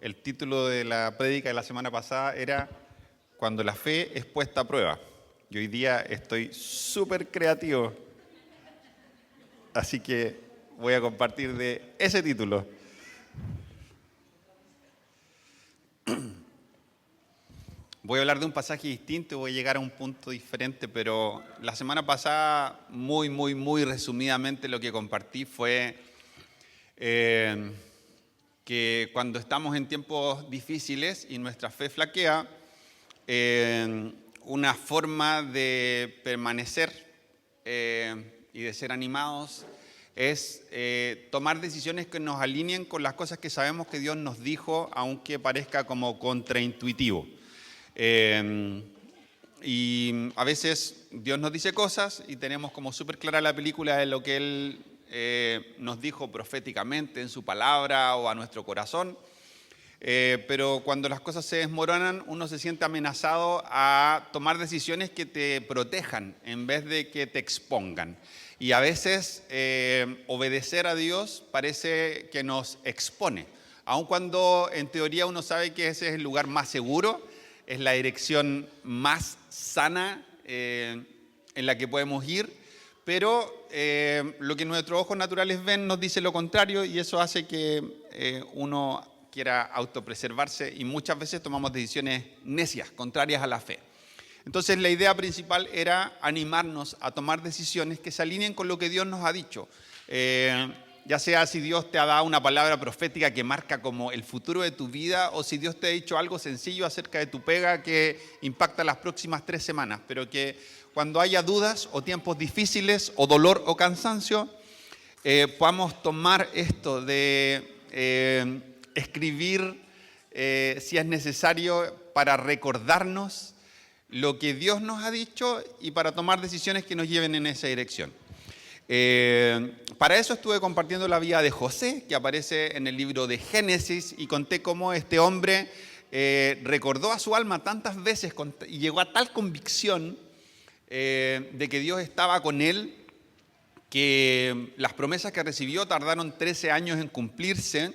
El título de la prédica de la semana pasada era Cuando la fe es puesta a prueba. Y hoy día estoy súper creativo, así que voy a compartir de ese título. Voy a hablar de un pasaje distinto, voy a llegar a un punto diferente, pero la semana pasada, muy resumidamente, lo que compartí fue que cuando estamos en tiempos difíciles y nuestra fe flaquea, una forma de permanecer y de ser animados es tomar decisiones que nos alineen con las cosas que sabemos que Dios nos dijo, aunque parezca como contraintuitivo. Y a veces Dios nos dice cosas y tenemos como súper clara la película de lo que Él nos dijo proféticamente en su palabra o a nuestro corazón, pero cuando las cosas se desmoronan, uno se siente amenazado a tomar decisiones que te protejan en vez de que te expongan. Y a veces obedecer a Dios parece que nos expone, aun cuando en teoría uno sabe que ese es el lugar más seguro, es la dirección más sana en la que podemos ir. Pero lo que nuestros ojos naturales ven nos dice lo contrario y eso hace que uno quiera autopreservarse y muchas veces tomamos decisiones necias, contrarias a la fe. Entonces la idea principal era animarnos a tomar decisiones que se alineen con lo que Dios nos ha dicho. Ya sea si Dios te ha dado una palabra profética que marca como el futuro de tu vida o si Dios te ha dicho algo sencillo acerca de tu pega que impacta las próximas 3 semanas, pero que cuando haya dudas o tiempos difíciles o dolor o cansancio, podamos tomar esto de escribir si es necesario para recordarnos lo que Dios nos ha dicho y para tomar decisiones que nos lleven en esa dirección. Para eso estuve compartiendo la vida de José, que aparece en el libro de Génesis, y conté cómo este hombre recordó a su alma tantas veces y llegó a tal convicción de que Dios estaba con él, que las promesas que recibió tardaron 13 años en cumplirse,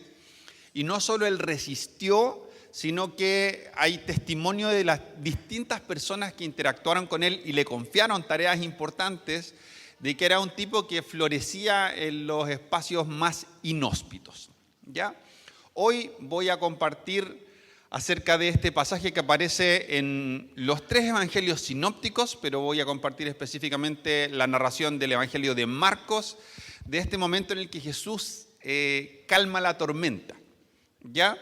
y no solo él resistió, sino que hay testimonio de las distintas personas que interactuaron con él y le confiaron tareas importantes, de que era un tipo que florecía en los espacios más inhóspitos, ¿ya? Hoy voy a compartir acerca de este pasaje que aparece en los 3 evangelios sinópticos, pero voy a compartir específicamente la narración del evangelio de Marcos, de este momento en el que Jesús calma la tormenta, ¿ya?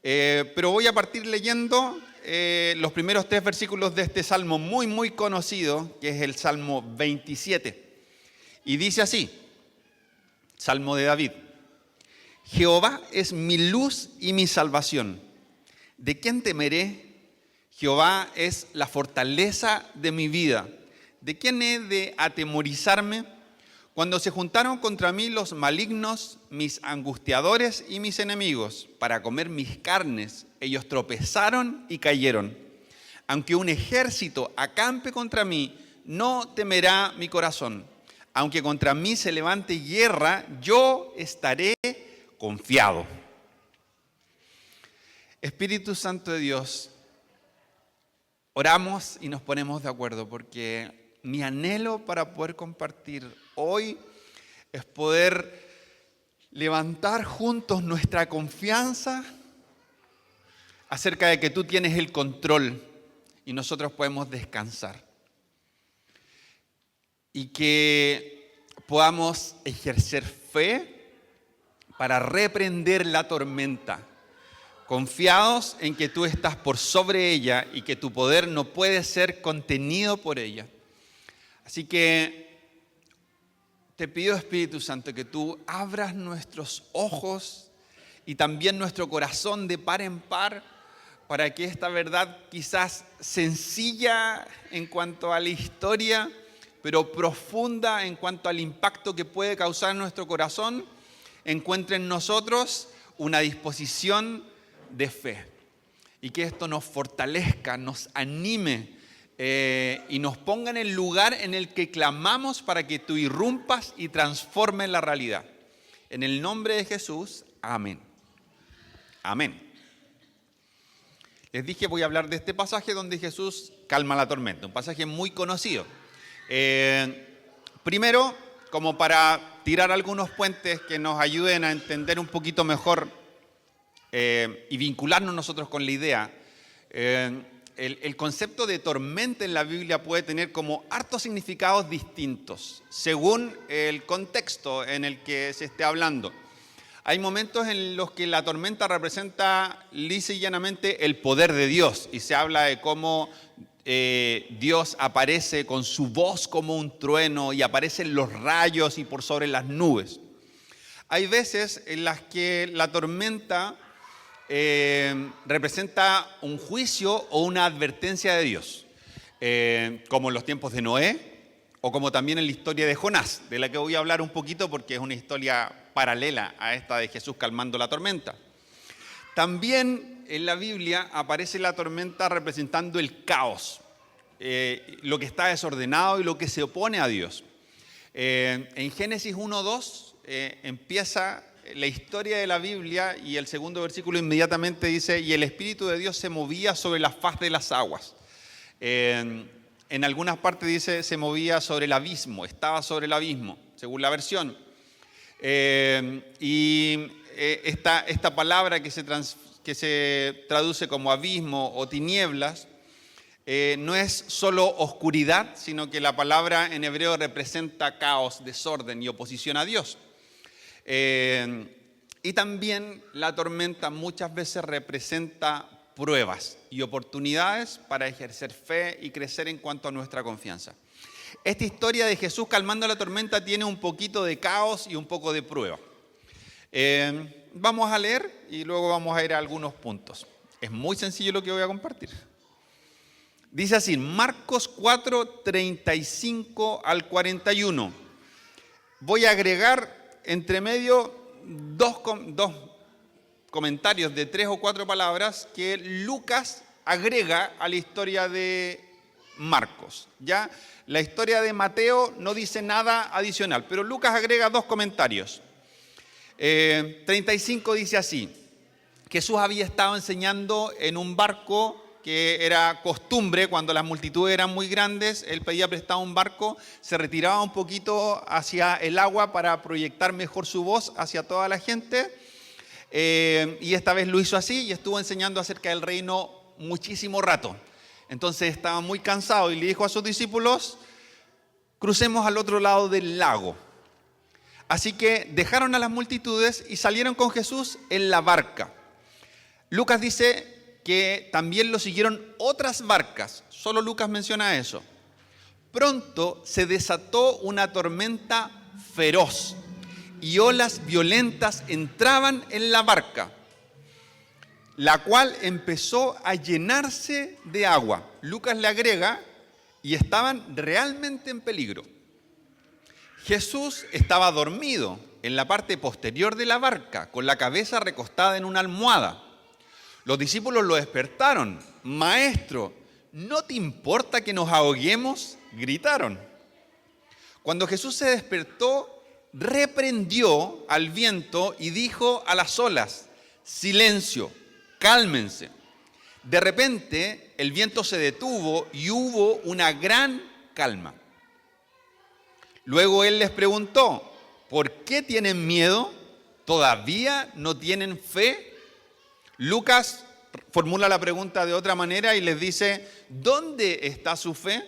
Pero voy a partir leyendo los primeros 3 versículos de este salmo muy conocido, que es el Salmo 27. Y dice así, Salmo de David: Jehová es mi luz y mi salvación. ¿De quién temeré? Jehová es la fortaleza de mi vida. ¿De quién he de atemorizarme? Cuando se juntaron contra mí los malignos, mis angustiadores y mis enemigos, para comer mis carnes, ellos tropezaron y cayeron. Aunque un ejército acampe contra mí, no temerá mi corazón. Aunque contra mí se levante guerra, yo estaré confiado. Espíritu Santo de Dios, oramos y nos ponemos de acuerdo porque mi anhelo para poder compartir hoy es poder levantar juntos nuestra confianza acerca de que tú tienes el control y nosotros podemos descansar. Y que podamos ejercer fe para reprender la tormenta, confiados en que tú estás por sobre ella y que tu poder no puede ser contenido por ella. Así que te pido, Espíritu Santo, que tú abras nuestros ojos y también nuestro corazón de par en par para que esta verdad quizás sencilla en cuanto a la historia, pero profunda en cuanto al impacto que puede causar en nuestro corazón, encuentre en nosotros una disposición de fe. Y que esto nos fortalezca, nos anime y nos ponga en el lugar en el que clamamos para que tú irrumpas y transformes la realidad. En el nombre de Jesús, amén. Amén. les dije, voy a hablar de este pasaje donde Jesús calma la tormenta, un pasaje muy conocido. Primero, como para tirar algunos puentes que nos ayuden a entender un poquito mejor y vincularnos nosotros con la idea. El concepto de tormenta en la Biblia puede tener como hartos significados distintos según el contexto en el que se esté hablando. Hay momentos en los que la tormenta representa lisa y llanamente el poder de Dios y se habla de cómo Dios aparece con su voz como un trueno y aparecen los rayos y por sobre las nubes. Hay veces en las que la tormenta representa un juicio o una advertencia de Dios, como en los tiempos de Noé o como también en la historia de Jonás, de la que voy a hablar un poquito porque es una historia paralela a esta de Jesús calmando la tormenta. También en la Biblia aparece la tormenta representando el caos, lo que está desordenado y lo que se opone a Dios. En Génesis 1:2 empieza la historia de la Biblia y el segundo versículo inmediatamente dice: y el Espíritu de Dios se movía sobre la faz de las aguas. En algunas partes dice se movía sobre el abismo, estaba sobre el abismo, según la versión. Esta palabra que se traduce como abismo o tinieblas no es solo oscuridad, sino que la palabra en hebreo representa caos, desorden y oposición a Dios. Y también la tormenta muchas veces representa pruebas y oportunidades para ejercer fe y crecer en cuanto a nuestra confianza. Esta historia de Jesús calmando la tormenta tiene un poquito de caos y un poco de prueba. Vamos a leer y luego vamos a ir a algunos puntos. Es muy sencillo lo que voy a compartir. Dice así, Marcos 4, 35 al 41. Voy a agregar entre medio dos comentarios de 3 o 4 palabras que Lucas agrega a la historia de Marcos. ¿Ya? La historia de Mateo no dice nada adicional, pero Lucas agrega 2 comentarios. 35 dice así: Jesús había estado enseñando en un barco que era costumbre cuando las multitudes eran muy grandes. Él pedía prestado un barco, se retiraba un poquito hacia el agua para proyectar mejor su voz hacia toda la gente. Y esta vez lo hizo así y estuvo enseñando acerca del reino muchísimo rato. Entonces estaba muy cansado y le dijo a sus discípulos: crucemos al otro lado del lago. Así que dejaron a las multitudes y salieron con Jesús en la barca. Lucas dice que también lo siguieron otras barcas, solo Lucas menciona eso. Pronto se desató una tormenta feroz y olas violentas entraban en la barca, la cual empezó a llenarse de agua. Lucas le agrega, y estaban realmente en peligro. Jesús estaba dormido en la parte posterior de la barca, con la cabeza recostada en una almohada. Los discípulos lo despertaron. Maestro, ¿no te importa que nos ahoguemos?, gritaron. Cuando Jesús se despertó, reprendió al viento y dijo a las olas: silencio, cálmense. De repente, el viento se detuvo y hubo una gran calma. Luego él les preguntó: ¿por qué tienen miedo? ¿Todavía no tienen fe? Lucas formula la pregunta de otra manera y les dice: ¿dónde está su fe?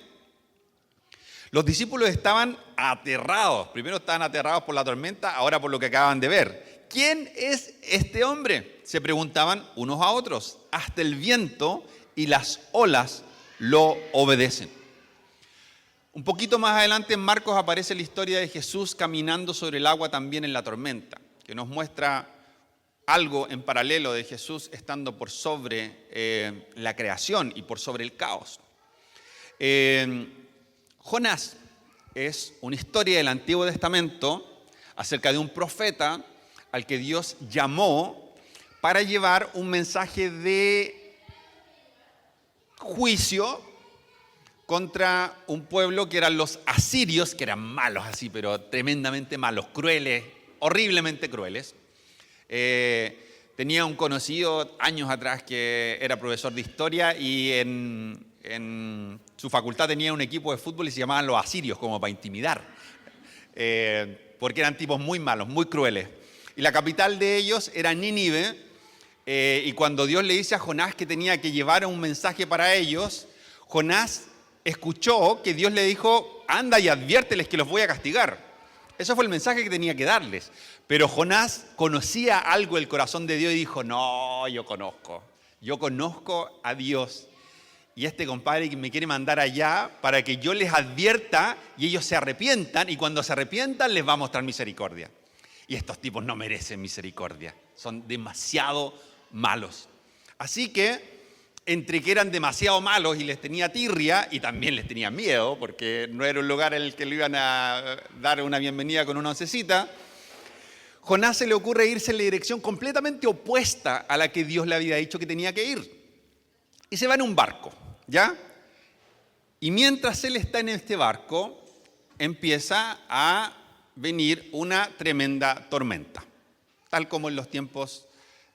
Los discípulos estaban aterrados. Primero estaban aterrados por la tormenta, ahora por lo que acaban de ver. ¿Quién es este hombre?, se preguntaban unos a otros. Hasta el viento y las olas lo obedecen. Un poquito más adelante en Marcos aparece la historia de Jesús caminando sobre el agua también en la tormenta, que nos muestra algo en paralelo de Jesús estando por sobre la creación y por sobre el caos. Jonás es una historia del Antiguo Testamento acerca de un profeta al que Dios llamó para llevar un mensaje de juicio contra un pueblo que eran los asirios, que eran malos así, pero tremendamente malos, crueles, horriblemente crueles. Tenía un conocido años atrás que era profesor de historia y en su facultad tenía un equipo de fútbol y se llamaban los asirios, como para intimidar, porque eran tipos muy malos, muy crueles. Y la capital de ellos era Nínive, y cuando Dios le dice a Jonás que tenía que llevar un mensaje para ellos, Jonás escuchó que Dios le dijo, anda y adviérteles que los voy a castigar. Eso fue el mensaje que tenía que darles. Pero Jonás conocía algo del corazón de Dios y dijo, no, yo conozco a Dios. Y este compadre que me quiere mandar allá para que yo les advierta y ellos se arrepientan. Y cuando se arrepientan les va a mostrar misericordia. Y estos tipos no merecen misericordia. Son demasiado malos. Así que, entre que eran demasiado malos y les tenía tirria, y también les tenía miedo, porque no era un lugar en el que le iban a dar una bienvenida con una oncecita, Jonás se le ocurre irse en la dirección completamente opuesta a la que Dios le había dicho que tenía que ir. Y se va en un barco, ¿ya? Y mientras él está en este barco, empieza a venir una tremenda tormenta, tal como en los tiempos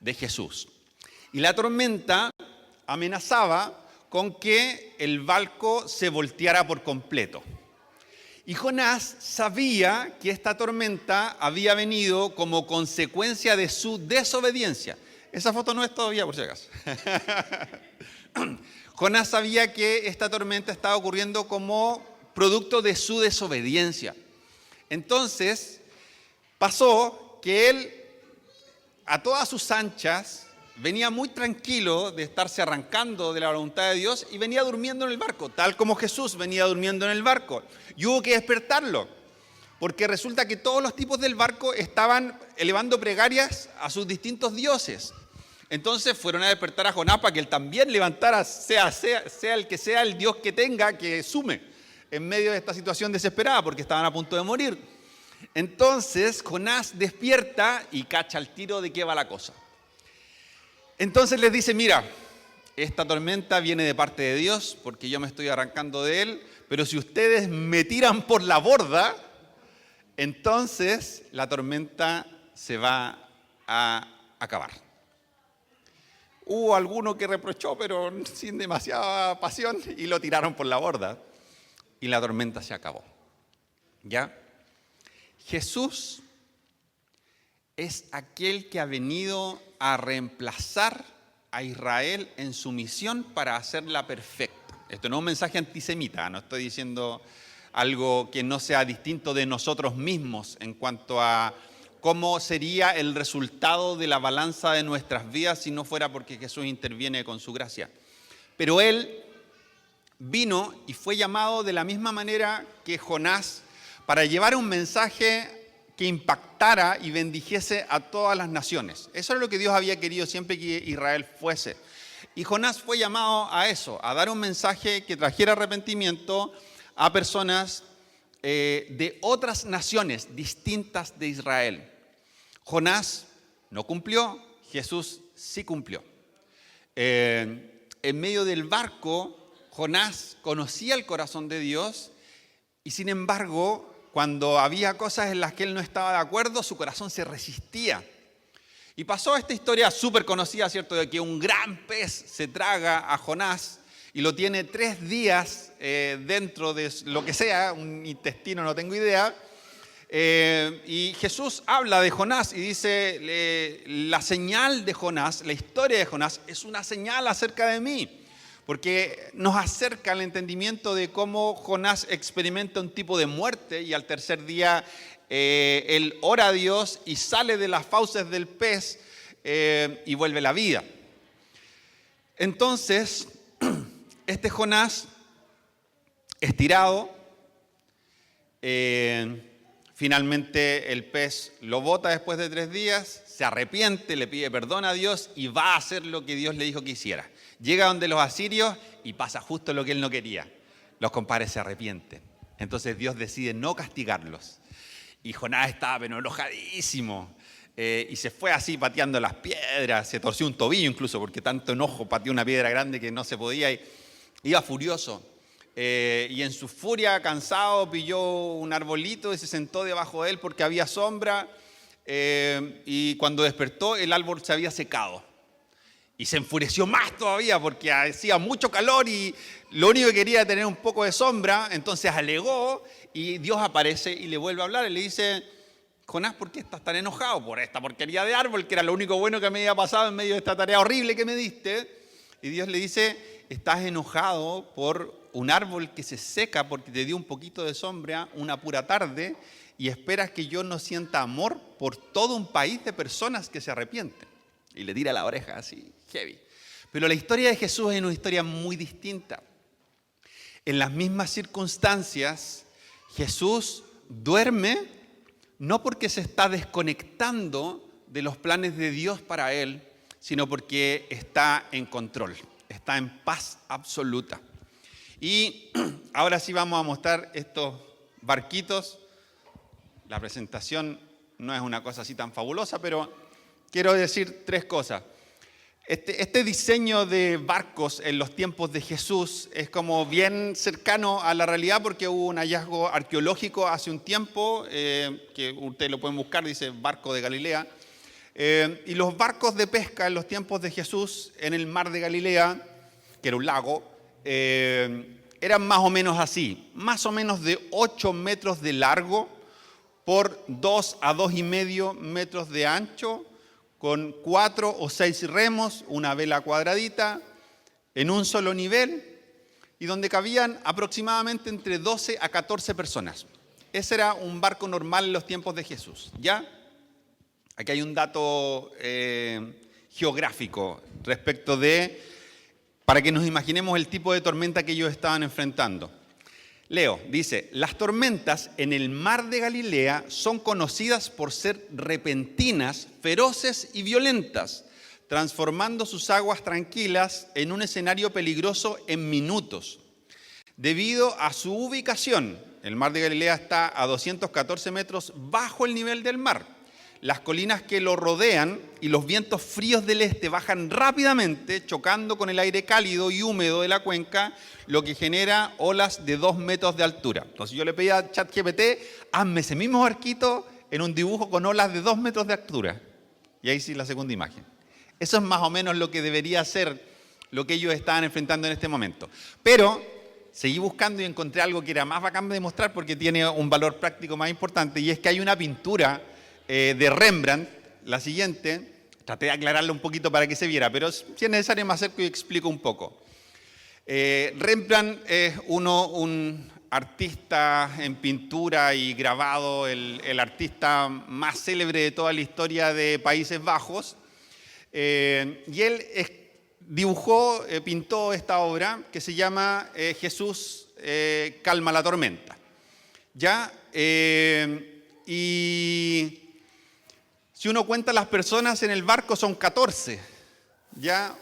de Jesús. Y la tormenta amenazaba con que el barco se volteara por completo. Y Jonás sabía que esta tormenta había venido como consecuencia de su desobediencia. Esa foto no es todavía, por si acaso. Jonás sabía que esta tormenta estaba ocurriendo como producto de su desobediencia. Entonces, pasó que él, a todas sus anchas, venía muy tranquilo de estarse arrancando de la voluntad de Dios y venía durmiendo en el barco, tal como Jesús venía durmiendo en el barco. Y hubo que despertarlo, porque resulta que todos los tipos del barco estaban elevando plegarias a sus distintos dioses. Entonces fueron a despertar a Jonás para que él también levantara, sea el que sea el Dios que tenga, que sume en medio de esta situación desesperada, porque estaban a punto de morir. Entonces Jonás despierta y cacha al tiro de qué va la cosa. Entonces les dice, mira, esta tormenta viene de parte de Dios porque yo me estoy arrancando de él, pero si ustedes me tiran por la borda, entonces la tormenta se va a acabar. Hubo alguno que reprochó, pero sin demasiada pasión, y lo tiraron por la borda y la tormenta se acabó. ¿Ya? Jesús es aquel que ha venido a reemplazar a Israel en su misión para hacerla perfecta. Esto no es un mensaje antisemita, no estoy diciendo algo que no sea distinto de nosotros mismos en cuanto a cómo sería el resultado de la balanza de nuestras vidas si no fuera porque Jesús interviene con su gracia. Pero Él vino y fue llamado de la misma manera que Jonás para llevar un mensaje que impactara y bendijese a todas las naciones. Eso es lo que Dios había querido siempre que Israel fuese. Y Jonás fue llamado a eso, a dar un mensaje que trajera arrepentimiento a personas de otras naciones distintas de Israel. Jonás no cumplió, Jesús sí cumplió. En medio del barco, Jonás conocía el corazón de Dios y sin embargo, cuando había cosas en las que él no estaba de acuerdo, su corazón se resistía. Y pasó esta historia súper conocida, ¿cierto?, de que un gran pez se traga a Jonás y lo tiene 3 días dentro de lo que sea, un intestino, no tengo idea. Y Jesús habla de Jonás y dice, la señal de Jonás, la historia de Jonás es una señal acerca de mí. Porque nos acerca al entendimiento de cómo Jonás experimenta un tipo de muerte y al tercer día él ora a Dios y sale de las fauces del pez y vuelve a la vida. Entonces, este Jonás, estirado, finalmente el pez lo bota después de 3 días, se arrepiente, le pide perdón a Dios y va a hacer lo que Dios le dijo que hiciera. Llega donde los asirios y pasa justo lo que él no quería. Los compadres se arrepienten. Entonces Dios decide no castigarlos. Y Jonás estaba enojadísimo. Y se fue así pateando las piedras. Se torció un tobillo incluso porque tanto enojo pateó una piedra grande que no se podía. Iba furioso. Y en su furia, cansado, pilló un arbolito y se sentó debajo de él porque había sombra. y cuando despertó el árbol se había secado. Y se enfureció más todavía porque hacía mucho calor y lo único que quería era tener un poco de sombra. Entonces alegó y Dios aparece y le vuelve a hablar y le dice: Jonás, ¿por qué estás tan enojado? Por esta porquería de árbol, que era lo único bueno que me había pasado en medio de esta tarea horrible que me diste. Y Dios le dice: estás enojado por un árbol que se seca porque te dio un poquito de sombra una pura tarde y esperas que yo no sienta amor por todo un país de personas que se arrepienten. Y le tira la oreja así, heavy. Pero la historia de Jesús es una historia muy distinta. En las mismas circunstancias, Jesús duerme no porque se está desconectando de los planes de Dios para él, sino porque está en control, está en paz absoluta. Y ahora sí vamos a mostrar estos barquitos. La presentación no es una cosa así tan fabulosa, pero quiero decir tres cosas. Este diseño de barcos en los tiempos de Jesús es como bien cercano a la realidad porque hubo un hallazgo arqueológico hace un tiempo, que ustedes lo pueden buscar, dice Barco de Galilea. Y los barcos de pesca en los tiempos de Jesús en el mar de Galilea, que era un lago, eran más o menos así, más o menos de 8 metros de largo por 2 a 2,5 metros de ancho, con 4 o 6 remos, una vela cuadradita, en un solo nivel, y donde cabían aproximadamente entre 12 a 14 personas. Ese era un barco normal en los tiempos de Jesús, ¿ya? Aquí hay un dato geográfico respecto de, para que nos imaginemos el tipo de tormenta que ellos estaban enfrentando. Leo, dice: las tormentas en el mar de Galilea son conocidas por ser repentinas, feroces y violentas, transformando sus aguas tranquilas en un escenario peligroso en minutos. Debido a su ubicación, el mar de Galilea está a 214 metros bajo el nivel del mar. Las colinas que lo rodean y los vientos fríos del este bajan rápidamente, chocando con el aire cálido y húmedo de la cuenca, lo que genera olas de 2 metros de altura. Entonces yo le pedí a ChatGPT: hazme ese mismo barquito en un dibujo con olas de 2 metros de altura. Y ahí sí la segunda imagen. Eso es más o menos lo que debería ser lo que ellos estaban enfrentando en este momento. Pero seguí buscando y encontré algo que era más bacán de mostrar porque tiene un valor práctico más importante, y es que hay una pintura de Rembrandt, la siguiente. Traté de aclararlo un poquito para que se viera, pero si es necesario me acerco y explico un poco. Rembrandt es un artista en pintura y grabado, el artista más célebre de toda la historia de Países Bajos, y él pintó esta obra que se llama Jesús calma la tormenta. ¿Ya? Y si uno cuenta las personas en el barco son 14, ¿ya?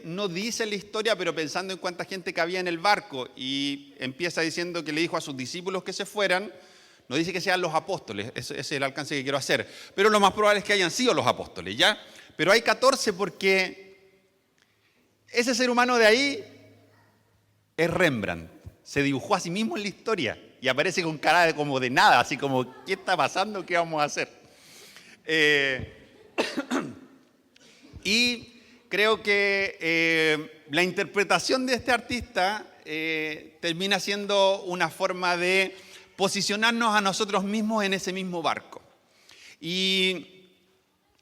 No dice la historia, pero pensando en cuánta gente cabía en el barco, y empieza diciendo que le dijo a sus discípulos que se fueran, no dice que sean los apóstoles, ese es el alcance que quiero hacer, pero lo más probable es que hayan sido los apóstoles, ¿ya? Pero hay 14 porque ese ser humano de ahí es Rembrandt, se dibujó a sí mismo en la historia y aparece con cara como de nada, así como, ¿qué está pasando? ¿Qué vamos a hacer? Y creo que la interpretación de este artista termina siendo una forma de posicionarnos a nosotros mismos en ese mismo barco. Y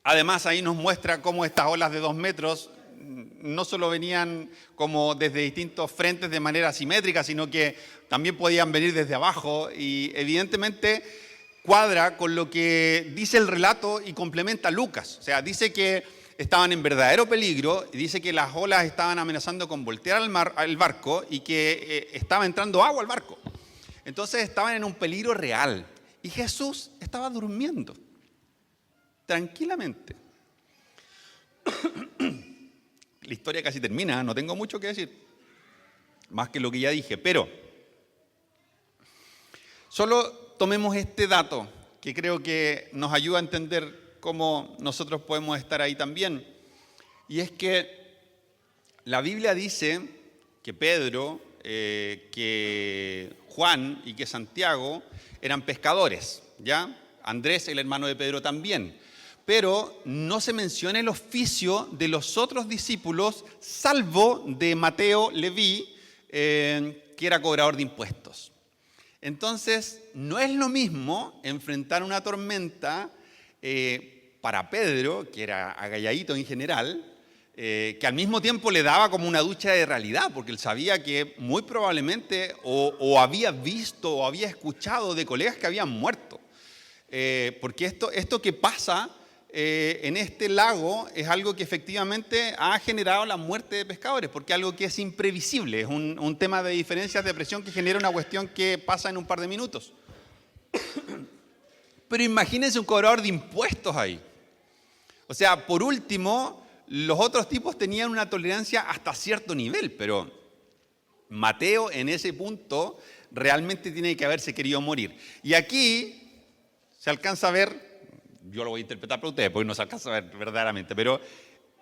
además ahí nos muestra cómo estas olas de 2 metros no solo venían como desde distintos frentes de manera asimétrica, sino que también podían venir desde abajo, y evidentemente cuadra con lo que dice el relato y complementa Lucas. O sea, dice que estaban en verdadero peligro, y dice que las olas estaban amenazando con voltear al barco y que estaba entrando agua al barco. Entonces estaban en un peligro real. Y Jesús estaba durmiendo tranquilamente. La historia casi termina, no tengo mucho que decir, más que lo que ya dije, pero solo tomemos este dato que creo que nos ayuda a entender cómo nosotros podemos estar ahí también. Y es que la Biblia dice que Pedro, que Juan y que Santiago eran pescadores, ¿ya? Andrés, el hermano de Pedro, también. Pero no se menciona el oficio de los otros discípulos, salvo de Mateo, Leví, que era cobrador de impuestos. Entonces, no es lo mismo enfrentar una tormenta para Pedro, que era agalladito en general, que al mismo tiempo le daba como una ducha de realidad, porque él sabía que muy probablemente o había visto o había escuchado de colegas que habían muerto. Porque esto que pasa en este lago es algo que efectivamente ha generado la muerte de pescadores, porque es algo que es imprevisible, es un tema de diferencias de presión que genera una cuestión que pasa en un par de minutos. Pero imagínense un cobrador de impuestos ahí. O sea, por último, los otros tipos tenían una tolerancia hasta cierto nivel, pero Mateo en ese punto realmente tiene que haberse querido morir. Y aquí se alcanza a ver, yo lo voy a interpretar para ustedes porque no se alcanza a ver verdaderamente, pero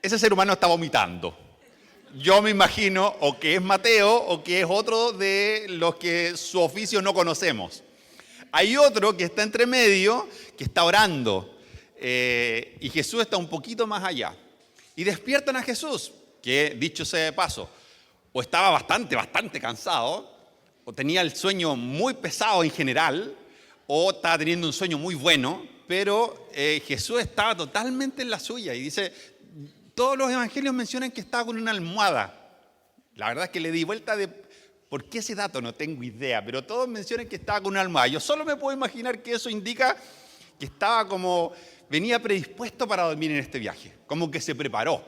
ese ser humano está vomitando. Yo me imagino o que es Mateo o que es otro de los que su oficio no conocemos. Hay otro que está entre medio, que está orando, y Jesús está un poquito más allá. Y despiertan a Jesús, que dicho sea de paso, o estaba bastante cansado, o tenía el sueño muy pesado en general, o estaba teniendo un sueño muy bueno, pero Jesús estaba totalmente en la suya. Y dice, todos los evangelios mencionan que estaba con una almohada. La verdad es que le di vuelta de... ¿Por qué ese dato? No tengo idea, pero todos mencionan que estaba con una almohada. Yo solo me puedo imaginar que eso indica que estaba como... venía predispuesto para dormir en este viaje, como que se preparó.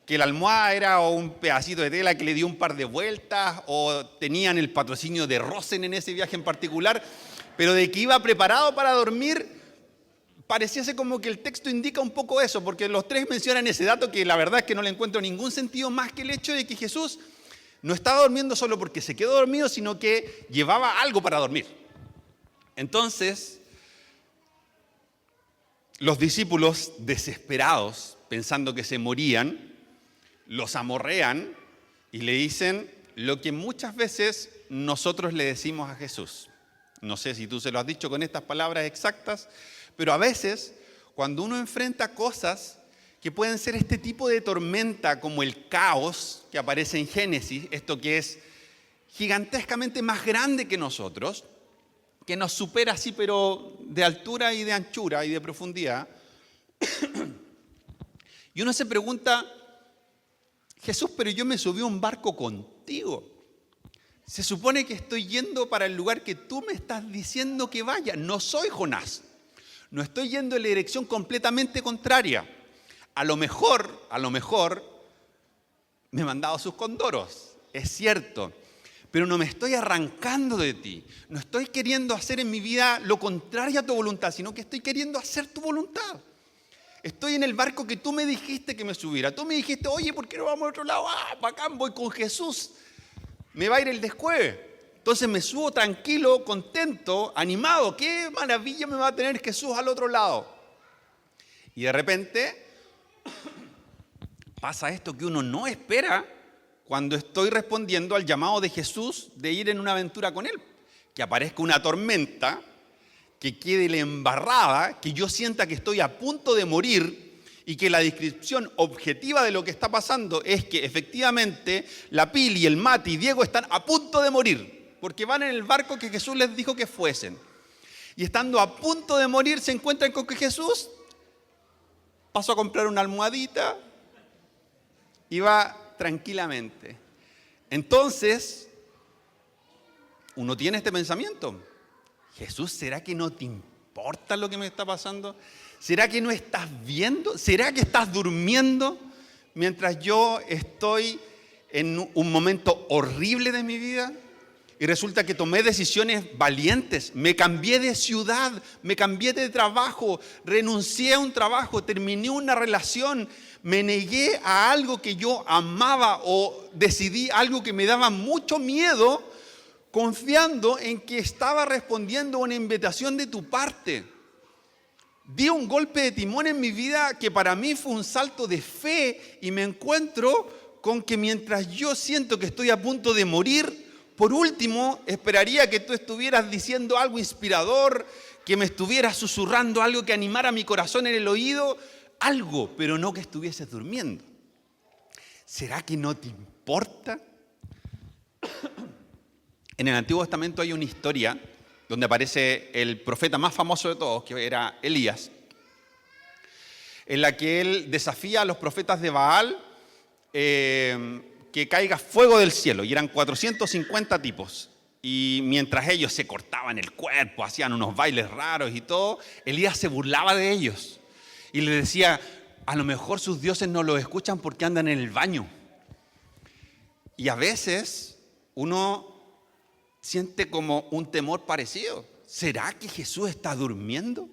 Que la almohada era un pedacito de tela que le dio un par de vueltas, o tenían el patrocinio de Rosen en ese viaje en particular, pero de que iba preparado para dormir, pareciese como que el texto indica un poco eso, porque los tres mencionan ese dato que la verdad es que no le encuentro ningún sentido más que el hecho de que Jesús no estaba durmiendo solo porque se quedó dormido, sino que llevaba algo para dormir. Entonces, los discípulos, desesperados, pensando que se morían, los amorrean y le dicen lo que muchas veces nosotros le decimos a Jesús. No sé si tú se lo has dicho con estas palabras exactas, pero a veces cuando uno enfrenta cosas que pueden ser este tipo de tormenta, como el caos que aparece en Génesis, esto que es gigantescamente más grande que nosotros, que nos supera así, pero de altura y de anchura y de profundidad. Y uno se pregunta, Jesús, pero yo me subí a un barco contigo. Se supone que estoy yendo para el lugar que tú me estás diciendo que vaya. No soy Jonás. No estoy yendo en la dirección completamente contraria. A lo mejor, me he mandado sus condoros. Es cierto. Pero no me estoy arrancando de ti. No estoy queriendo hacer en mi vida lo contrario a tu voluntad, sino que estoy queriendo hacer tu voluntad. Estoy en el barco que tú me dijiste que me subiera. Tú me dijiste, oye, ¿por qué no vamos a otro lado? Ah, bacán, voy con Jesús. Me va a ir el descueve. Entonces me subo tranquilo, contento, animado. ¡Qué maravilla me va a tener Jesús al otro lado! Y de repente pasa esto que uno no espera cuando estoy respondiendo al llamado de Jesús de ir en una aventura con Él. Que aparezca una tormenta, que quede la embarrada, que yo sienta que estoy a punto de morir y que la descripción objetiva de lo que está pasando es que efectivamente la Pili, el Mati y Diego están a punto de morir porque van en el barco que Jesús les dijo que fuesen. Y estando a punto de morir se encuentran con que Jesús pasó a comprar una almohadita y va tranquilamente. Entonces, uno tiene este pensamiento. Jesús, ¿será que no te importa lo que me está pasando? ¿Será que no estás viendo? ¿Será que estás durmiendo mientras yo estoy en un momento horrible de mi vida? Y resulta que tomé decisiones valientes, me cambié de ciudad, me cambié de trabajo, renuncié a un trabajo, terminé una relación, me negué a algo que yo amaba o decidí algo que me daba mucho miedo, confiando en que estaba respondiendo a una invitación de tu parte. Di un golpe de timón en mi vida que para mí fue un salto de fe y me encuentro con que mientras yo siento que estoy a punto de morir, por último, esperaría que tú estuvieras diciendo algo inspirador, que me estuviera susurrando algo que animara mi corazón en el oído, algo, pero no que estuvieses durmiendo. ¿Será que no te importa? En el Antiguo Testamento hay una historia donde aparece el profeta más famoso de todos, que era Elías, en la que él desafía a los profetas de Baal que caiga fuego del cielo, y eran 450 tipos. Y mientras ellos se cortaban el cuerpo, hacían unos bailes raros y todo, Elías se burlaba de ellos y les decía, a lo mejor sus dioses no los escuchan porque andan en el baño. Y a veces uno siente como un temor parecido. ¿Será que Jesús está durmiendo?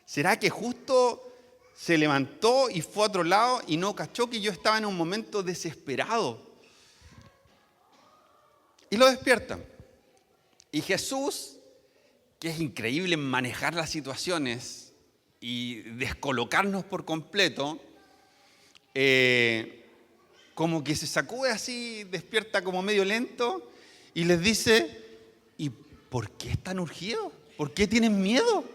¿Será que justo se levantó y fue a otro lado y no cachó que yo estaba en un momento desesperado? Y lo despiertan. Y Jesús, que es increíble en manejar las situaciones y descolocarnos por completo, como que se sacude así, despierta como medio lento y les dice, ¿y por qué están urgidos? ¿Por qué tienen miedo?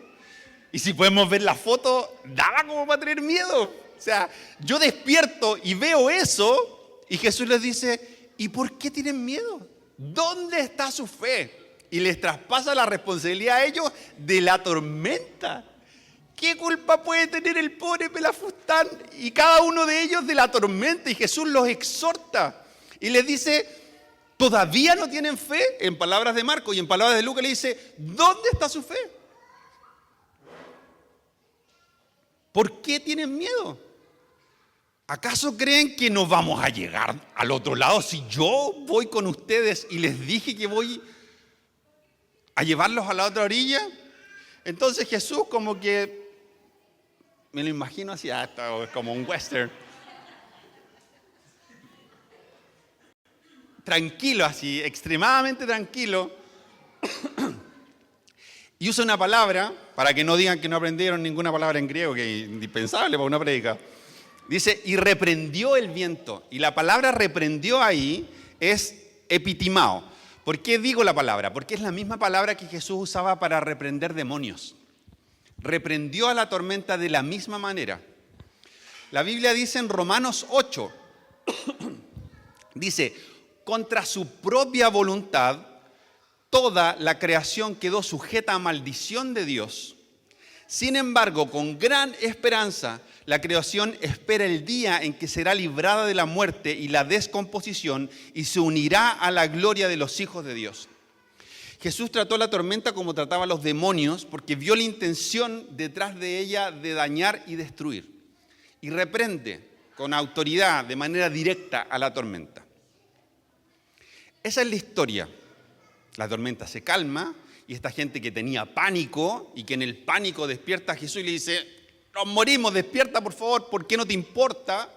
Y si podemos ver la foto, daba como para tener miedo. O sea, yo despierto y veo eso y Jesús les dice, ¿y por qué tienen miedo? ¿Dónde está su fe? Y les traspasa la responsabilidad a ellos de la tormenta. ¿Qué culpa puede tener el pobre Pelafustán y cada uno de ellos de la tormenta? Y Jesús los exhorta y les dice, ¿todavía no tienen fe? En palabras de Marcos y en palabras de Lucas le dice, ¿dónde está su fe? ¿Por qué tienen miedo? ¿Acaso creen que no vamos a llegar al otro lado si yo voy con ustedes y les dije que voy a llevarlos a la otra orilla? Entonces Jesús como que, me lo imagino así, como un western, tranquilo así, extremadamente tranquilo, y usa una palabra, para que no digan que no aprendieron ninguna palabra en griego, que es indispensable para una prédica. Dice, y reprendió el viento. Y la palabra reprendió ahí es epitimao. ¿Por qué digo la palabra? Porque es la misma palabra que Jesús usaba para reprender demonios. Reprendió a la tormenta de la misma manera. La Biblia dice en Romanos 8, dice, contra su propia voluntad, toda la creación quedó sujeta a maldición de Dios. Sin embargo, con gran esperanza, la creación espera el día en que será librada de la muerte y la descomposición y se unirá a la gloria de los hijos de Dios. Jesús trató la tormenta como trataba a los demonios porque vio la intención detrás de ella de dañar y destruir. Y reprende con autoridad, de manera directa, a la tormenta. Esa es la historia. La tormenta se calma y esta gente que tenía pánico y que en el pánico despierta a Jesús y le dice, nos morimos, despierta por favor, ¿por qué no te importa?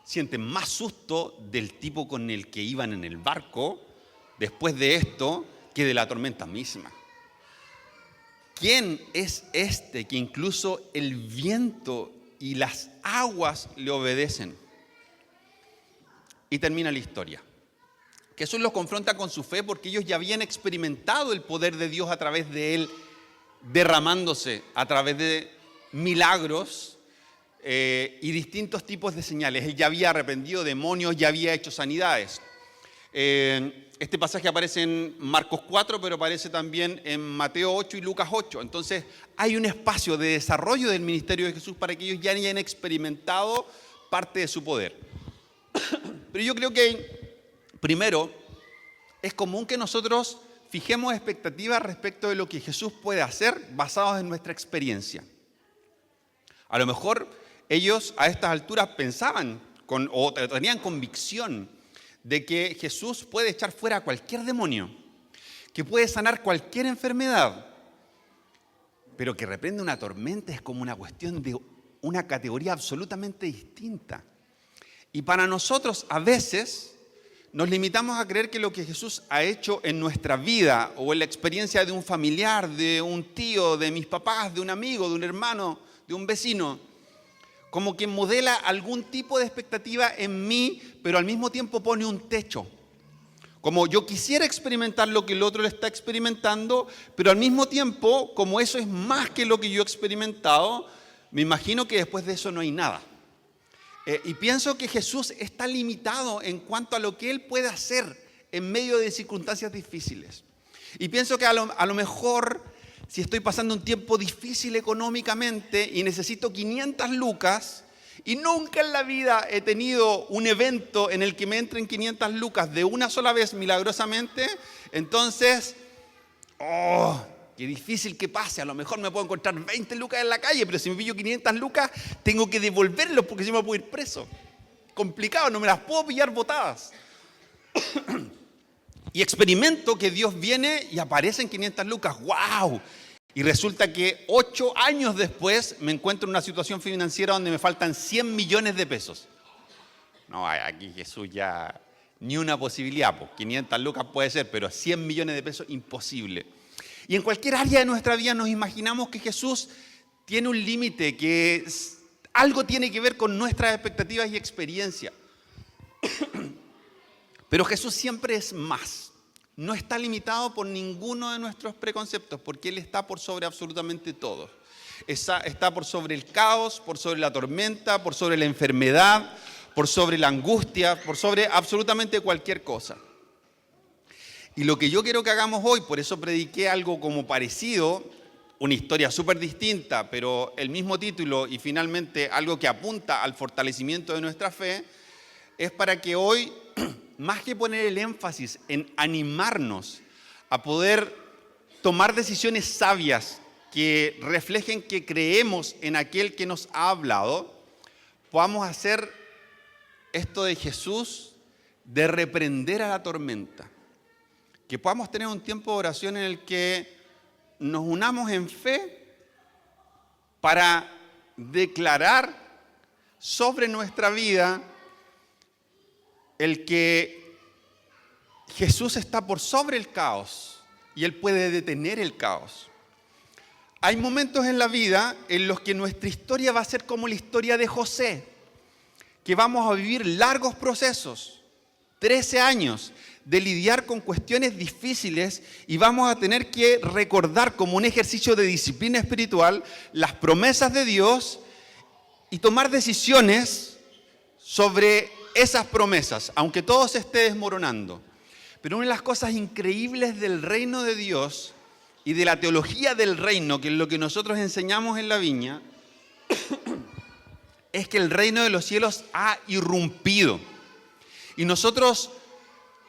Sienten más susto del tipo con el que iban en el barco después de esto que de la tormenta misma. ¿Quién es este que incluso el viento y las aguas le obedecen? Y termina la historia. Jesús los confronta con su fe porque ellos ya habían experimentado el poder de Dios a través de Él, derramándose a través de milagros y distintos tipos de señales. Él ya había arrepentido demonios, ya había hecho sanidades. Este pasaje aparece en Marcos 4, pero aparece también en Mateo 8 y Lucas 8. Entonces hay un espacio de desarrollo del ministerio de Jesús para que ellos ya hayan experimentado parte de su poder. Pero yo creo que primero, es común que nosotros fijemos expectativas respecto de lo que Jesús puede hacer basados en nuestra experiencia. A lo mejor ellos a estas alturas pensaban o tenían convicción de que Jesús puede echar fuera a cualquier demonio, que puede sanar cualquier enfermedad, pero que reprende una tormenta es como una cuestión de una categoría absolutamente distinta. Y para nosotros a veces nos limitamos a creer que lo que Jesús ha hecho en nuestra vida o en la experiencia de un familiar, de un tío, de mis papás, de un amigo, de un hermano, de un vecino, como que modela algún tipo de expectativa en mí, pero al mismo tiempo pone un techo. Como yo quisiera experimentar lo que el otro le está experimentando, pero al mismo tiempo, como eso es más que lo que yo he experimentado, me imagino que después de eso no hay nada. Y pienso que Jesús está limitado en cuanto a lo que Él puede hacer en medio de circunstancias difíciles. Y pienso que a lo mejor, si estoy pasando un tiempo difícil económicamente y necesito 500 lucas, y nunca en la vida he tenido un evento en el que me entren 500 lucas de una sola vez milagrosamente, entonces, qué difícil que pase. A lo mejor me puedo encontrar 20 lucas en la calle, pero si me pillo 500 lucas, tengo que devolverlos porque si no me puedo ir preso. Complicado, no me las puedo pillar botadas. Y experimento que Dios viene y aparece en 500 lucas. ¡Wow! Y resulta que 8 años después me encuentro en una situación financiera donde me faltan 100 millones de pesos. No, aquí Jesús ya ni una posibilidad. Pues 500 lucas puede ser, pero 100 millones de pesos imposible. Y en cualquier área de nuestra vida nos imaginamos que Jesús tiene un límite, que algo tiene que ver con nuestras expectativas y experiencias. Pero Jesús siempre es más. No está limitado por ninguno de nuestros preconceptos, porque Él está por sobre absolutamente todo. Está por sobre el caos, por sobre la tormenta, por sobre la enfermedad, por sobre la angustia, por sobre absolutamente cualquier cosa. Y lo que yo quiero que hagamos hoy, por eso prediqué algo como parecido, una historia súper distinta, pero el mismo título y finalmente algo que apunta al fortalecimiento de nuestra fe, es para que hoy, más que poner el énfasis en animarnos a poder tomar decisiones sabias que reflejen que creemos en aquel que nos ha hablado, podamos hacer esto de Jesús, de reprender a la tormenta. Que podamos tener un tiempo de oración en el que nos unamos en fe para declarar sobre nuestra vida el que Jesús está por sobre el caos y Él puede detener el caos. Hay momentos en la vida en los que nuestra historia va a ser como la historia de José, que vamos a vivir largos procesos, 13 años, de lidiar con cuestiones difíciles y vamos a tener que recordar como un ejercicio de disciplina espiritual las promesas de Dios y tomar decisiones sobre esas promesas, aunque todo se esté desmoronando. Pero una de las cosas increíbles del reino de Dios y de la teología del reino, que es lo que nosotros enseñamos en la Viña, es que el reino de los cielos ha irrumpido. Y nosotros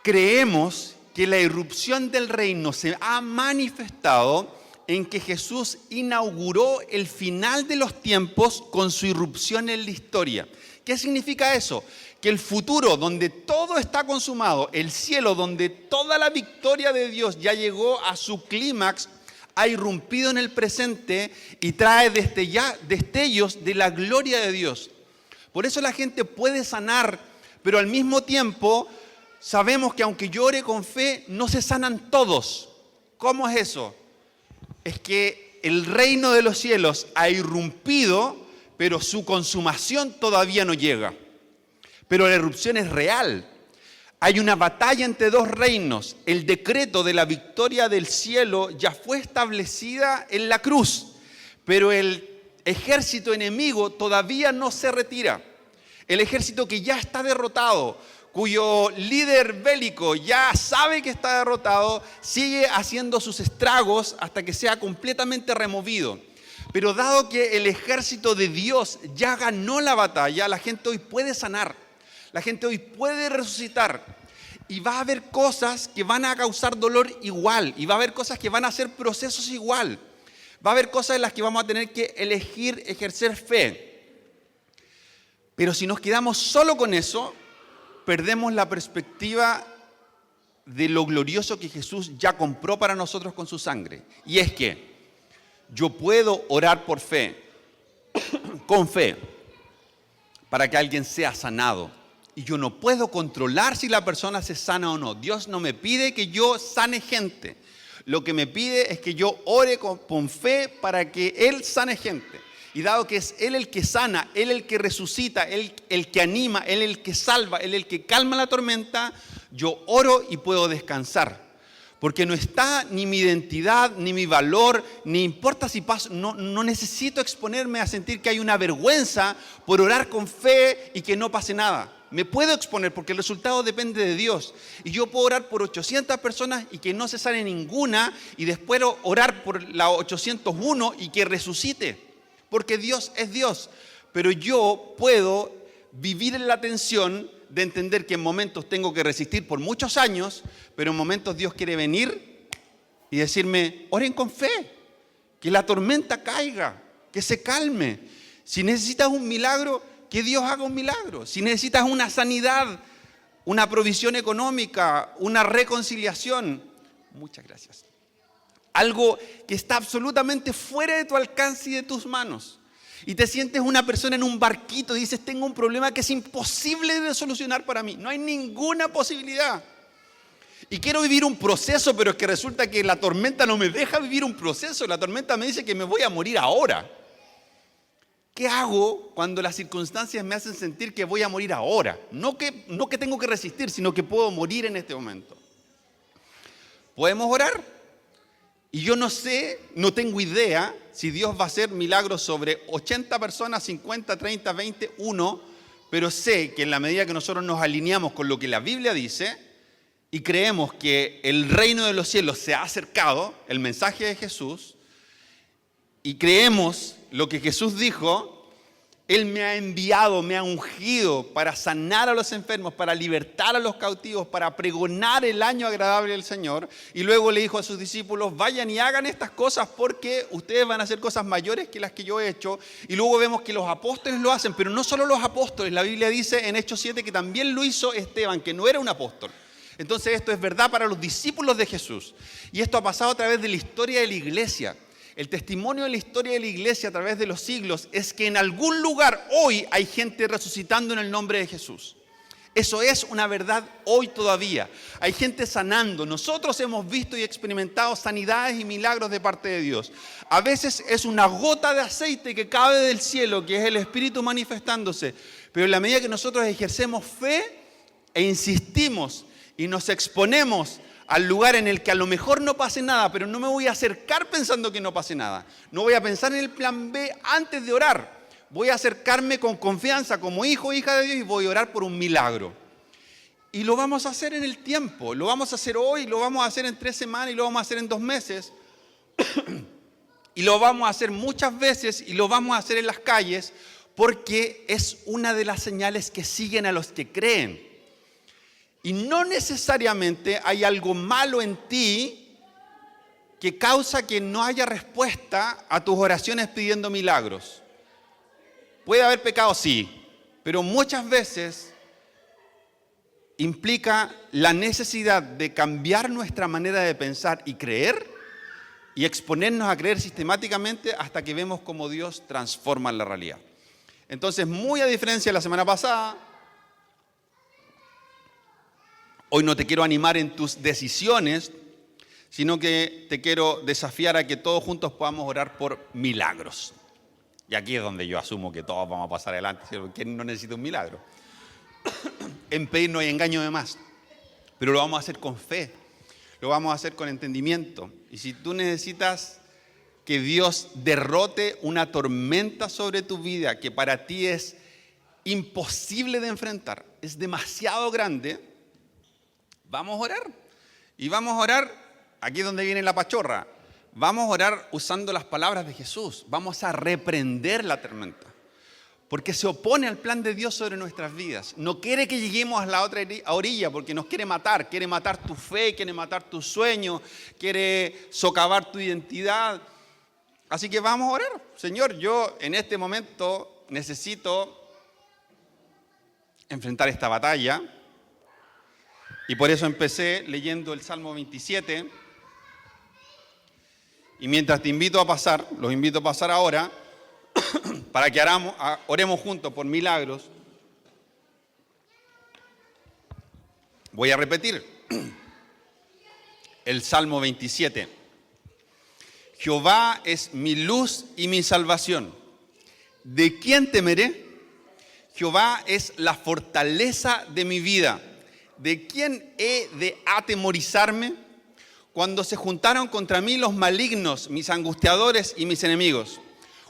creemos que la irrupción del reino se ha manifestado en que Jesús inauguró el final de los tiempos con su irrupción en la historia. ¿Qué significa eso? Que el futuro, donde todo está consumado, el cielo, donde toda la victoria de Dios ya llegó a su clímax, ha irrumpido en el presente y trae destellos de la gloria de Dios. Por eso la gente puede sanar, pero al mismo tiempo sabemos que aunque yo ore con fe, no se sanan todos. ¿Cómo es eso? Es que el reino de los cielos ha irrumpido, pero su consumación todavía no llega. Pero la irrupción es real. Hay una batalla entre dos reinos. El decreto de la victoria del cielo ya fue establecida en la cruz, pero el ejército enemigo todavía no se retira. El ejército que ya está derrotado, cuyo líder bélico ya sabe que está derrotado, sigue haciendo sus estragos hasta que sea completamente removido. Pero dado que el ejército de Dios ya ganó la batalla, la gente hoy puede sanar, la gente hoy puede resucitar. Y va a haber cosas que van a causar dolor igual, y va a haber cosas que van a hacer procesos igual. Va a haber cosas en las que vamos a tener que elegir ejercer fe. Pero si nos quedamos solo con eso, perdemos la perspectiva de lo glorioso que Jesús ya compró para nosotros con su sangre. Y es que yo puedo orar por fe, con fe, para que alguien sea sanado. Y yo no puedo controlar si la persona se sana o no. Dios no me pide que yo sane gente. Lo que me pide es que yo ore con fe para que Él sane gente. Y dado que es Él el que sana, Él el que resucita, Él el que anima, Él el que salva, Él el que calma la tormenta, yo oro y puedo descansar. Porque no está ni mi identidad, ni mi valor, ni importa si paso, no necesito exponerme a sentir que hay una vergüenza por orar con fe y que no pase nada. Me puedo exponer porque el resultado depende de Dios. Y yo puedo orar por 800 personas y que no se sane ninguna, y después orar por la 801 y que resucite. Porque Dios es Dios. Pero yo puedo vivir en la tensión de entender que en momentos tengo que resistir por muchos años, pero en momentos Dios quiere venir y decirme, oren con fe, que la tormenta caiga, que se calme. Si necesitas un milagro, que Dios haga un milagro. Si necesitas una sanidad, una provisión económica, una reconciliación, muchas gracias. Algo que está absolutamente fuera de tu alcance y de tus manos. Y te sientes una persona en un barquito y dices, tengo un problema que es imposible de solucionar para mí. No hay ninguna posibilidad. Y quiero vivir un proceso, pero es que resulta que la tormenta no me deja vivir un proceso. La tormenta me dice que me voy a morir ahora. ¿Qué hago cuando las circunstancias me hacen sentir que voy a morir ahora? No que tengo que resistir, sino que puedo morir en este momento. ¿Podemos orar? Y yo no sé, no tengo idea si Dios va a hacer milagros sobre 80 personas, 50, 30, 20, 1, pero sé que en la medida que nosotros nos alineamos con lo que la Biblia dice y creemos que el reino de los cielos se ha acercado, el mensaje de Jesús, y creemos lo que Jesús dijo, Él me ha enviado, me ha ungido para sanar a los enfermos, para libertar a los cautivos, para pregonar el año agradable del Señor. Y luego le dijo a sus discípulos, vayan y hagan estas cosas porque ustedes van a hacer cosas mayores que las que yo he hecho. Y luego vemos que los apóstoles lo hacen, pero no solo los apóstoles. La Biblia dice en Hechos 7 que también lo hizo Esteban, que no era un apóstol. Entonces esto es verdad para los discípulos de Jesús. Y esto ha pasado a través de la historia de la iglesia. El testimonio de la historia de la iglesia a través de los siglos es que en algún lugar hoy hay gente resucitando en el nombre de Jesús. Eso es una verdad hoy todavía. Hay gente sanando. Nosotros hemos visto y experimentado sanidades y milagros de parte de Dios. A veces es una gota de aceite que cae del cielo, que es el Espíritu manifestándose. Pero en la medida que nosotros ejercemos fe e insistimos y nos exponemos al lugar en el que a lo mejor no pase nada, pero no me voy a acercar pensando que no pase nada. No voy a pensar en el plan B antes de orar. Voy a acercarme con confianza como hijo o hija de Dios y voy a orar por un milagro. Y lo vamos a hacer en el tiempo. Lo vamos a hacer hoy, lo vamos a hacer en 3 semanas y lo vamos a hacer en 2 meses. Y lo vamos a hacer muchas veces y lo vamos a hacer en las calles porque es una de las señales que siguen a los que creen. Y no necesariamente hay algo malo en ti que causa que no haya respuesta a tus oraciones pidiendo milagros. Puede haber pecado, sí, pero muchas veces implica la necesidad de cambiar nuestra manera de pensar y creer y exponernos a creer sistemáticamente hasta que vemos cómo Dios transforma la realidad. Entonces, muy a diferencia de la semana pasada, hoy no te quiero animar en tus decisiones, sino que te quiero desafiar a que todos juntos podamos orar por milagros. Y aquí es donde yo asumo que todos vamos a pasar adelante, ¿quién no necesita un milagro? En pedir no hay engaño de más, pero lo vamos a hacer con fe, lo vamos a hacer con entendimiento. Y si tú necesitas que Dios derrote una tormenta sobre tu vida que para ti es imposible de enfrentar, es demasiado grande, vamos a orar. Y vamos a orar, aquí es donde viene la pachorra, vamos a orar usando las palabras de Jesús. Vamos a reprender la tormenta. Porque se opone al plan de Dios sobre nuestras vidas. No quiere que lleguemos a la otra orilla porque nos quiere matar. Quiere matar tu fe, quiere matar tu sueño, quiere socavar tu identidad. Así que vamos a orar. Señor, yo en este momento necesito enfrentar esta batalla. Y por eso empecé leyendo el Salmo 27. Y mientras te invito a pasar, los invito a pasar ahora, para que oremos juntos por milagros, voy a repetir el Salmo 27. Jehová es mi luz y mi salvación. ¿De quién temeré? Jehová es la fortaleza de mi vida. ¿de quién he de atemorizarme? Cuando se juntaron contra mí los malignos, mis angustiadores y mis enemigos.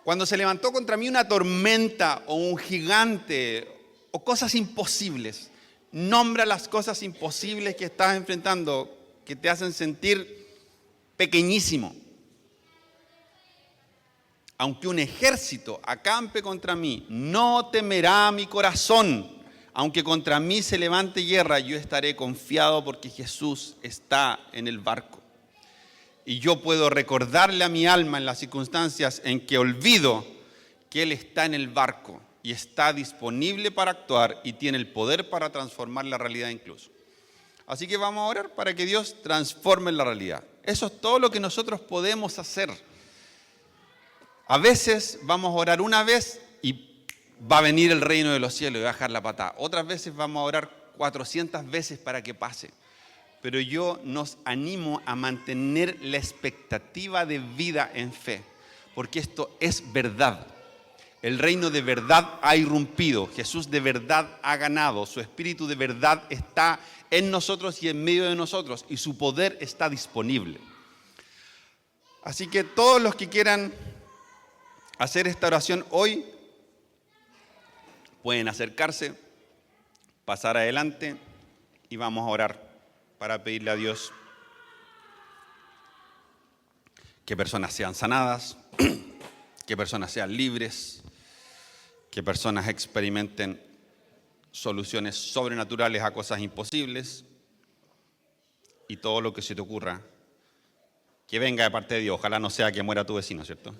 Cuando se levantó contra mí una tormenta o un gigante o cosas imposibles. Nombra las cosas imposibles que estás enfrentando, que te hacen sentir pequeñísimo. Aunque un ejército acampe contra mí, no temerá mi corazón. Aunque contra mí se levante guerra, yo estaré confiado porque Jesús está en el barco. Y yo puedo recordarle a mi alma en las circunstancias en que olvido que Él está en el barco y está disponible para actuar y tiene el poder para transformar la realidad incluso. Así que vamos a orar para que Dios transforme la realidad. Eso es todo lo que nosotros podemos hacer. A veces vamos a orar una vez y va a venir el reino de los cielos y va a bajar la patada. Otras veces vamos a orar 400 veces para que pase. Pero yo nos animo a mantener la expectativa de vida en fe, porque esto es verdad. El reino de verdad ha irrumpido, Jesús de verdad ha ganado, su espíritu de verdad está en nosotros y en medio de nosotros, y su poder está disponible. Así que todos los que quieran hacer esta oración hoy, pueden acercarse, pasar adelante y vamos a orar para pedirle a Dios que personas sean sanadas, que personas sean libres, que personas experimenten soluciones sobrenaturales a cosas imposibles y todo lo que se te ocurra, que venga de parte de Dios. Ojalá no sea que muera tu vecino, ¿cierto?